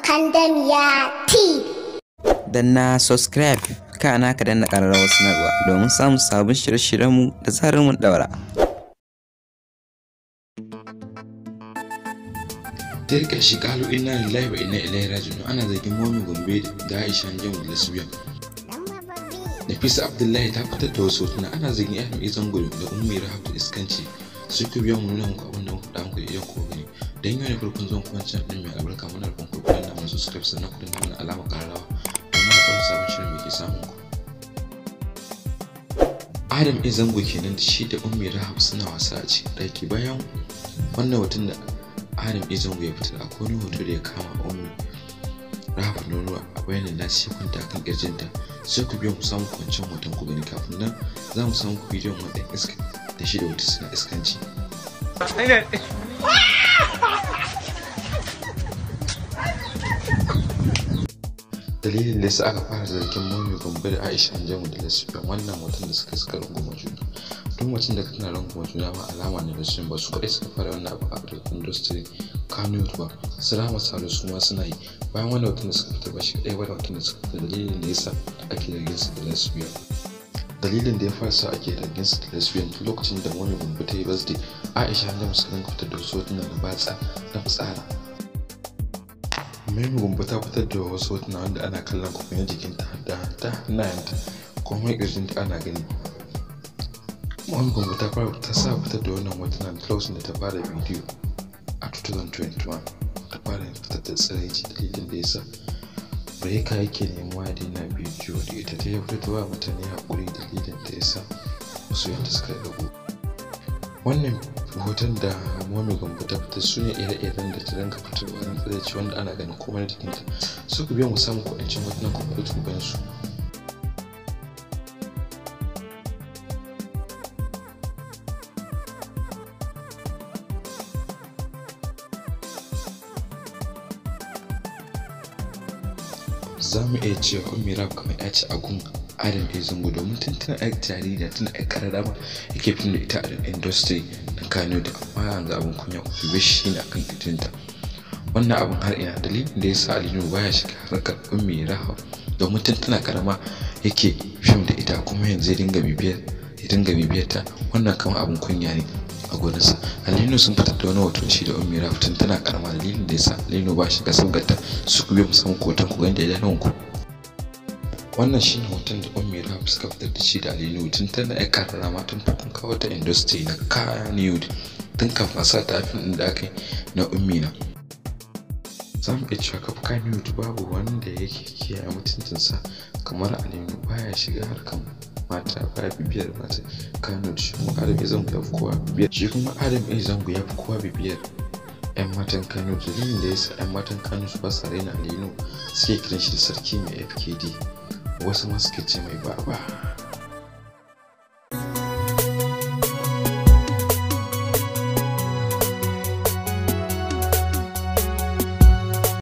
Kandamiya TV. Danna subscribe kana ka danna ƙararrawar sanarwa domin samun sabon shirye-shiryenmu da zarar mun daura. Tirka shi kalu inna lillahi wa inna ilaihi raji'un. Ana zargin Momi Gombe da Aisha Jamu da Lesbian. Nafisa Abdullahi ta fitar da wasu hotuna. Ana zargin Ahmed Zango da Ummi Rahab da iskanci. Sai ku biya mu nuna muku abin da muka faɗa muku idan ku gani. Dan yau ne farkon zuwan kuma can din mai albarka muna da farko kullun da masu subscribe sannan ku dinga mana alama karrawa domin a fara sabon shirin mai ke samun ku. Adam Zango kenan da shi da Ummi Rahab suna wasa a cikin ɗaki. Bayan wannan hoton da Adam Zango ya fitar akwai wani hoto da ya kama Ummi Rahab nono a bayanin nasi kwanta kan kirjinta. Sai ku biyo mu samu kwanciyar hoton ku gani kafin nan za mu samu bidiyon wannan iska da shi da wata suna iskanci. Dalilin da yasa aka fara zargin Momi Gombe da Aisha Jamu da Lesbian wannan hoton da suka runguma juna. Duk mutum da kana runguma juna ma alama ne da sun ba su kaɗai suka fara wannan abu a industry Kano ba. Salama Salo su ma suna yi. Bayan wannan hoton da suka fita ba shi kaɗai ba da hoton da suka fita dalilin da yasa ake zargin su da Lesbian. Dalilin da ya fara sa ake zargin su da Lesbian tun lokacin da Momi Gombe ta yi birthday Aisha Jamu suka fitar da wasu hotuna da batsa na fitsara. Momi Gombe ta fitar da wasu hotuna wanda ana kallon kofin jikinta da ta hannayenta kuma mai ƙirjinta ana gani. Momi Gombe ta sa fitar da wannan hotuna da lokacin da ta fara bidiyo a 2021 ta fara fitar da tsiraici dalilin da ya sa Breka yake neman ya daina bidiyo da ita ta yi fitar da mutane haƙuri dalilin da ya sa wasu yadda suka rabu. Wannan hoton da Momi Gombe ta fitar su ne ire-iren da ta dinga fitarwa don tsiraici wanda ana ganin komai da jikinta. Sai ku biya mu samun kuɗancin hotunan kuma da tubansu. Za mu iya cewa Ummi Rahab kamar ya ci agun Adam Zango domin tun tana yar jarida tana yar kararrama yake fin da ita a industry na Kano da amma yanzu abin kunya bai shi ne akan kirjinta. Wannan abin har ina dalilin da yasa Alinu baya shiga harkar Ummi Rahab domin tun tana karama yake fim da ita kuma yanzu ya dinga bibiyar ta wannan kamar abin kunya ne a gurinsa. Alinu sun fitar da wani hoton shi da Ummi Rahab tun tana karama dalilin da yasa Alinu ba shiga sabgarta su ku biyo mu samu hoton ku ganda idanun ku. Wannan shine hoton da Ummi Rahab suka fitar da shi da Alinu tun tana yar karama tun farkon kawo ta industry na Kano tun kafin a sa ta fim din da aka yi na Ummi na. Za mu iya cewa kafin Kano babu wanda yake kiyaye mutuncinsa kamar Alinu baya shiga harkar mata baya bibiyar mata Kano shi kuma Adam Zango ya fi kowa bibiyar Zango ya fi kowa bibiyar 'yan matan Kano dalilin da yasa 'yan matan Kano su ba sa raina Alinu suke kiran shi da sarki mai FKD wasu ma suke ce mai baba.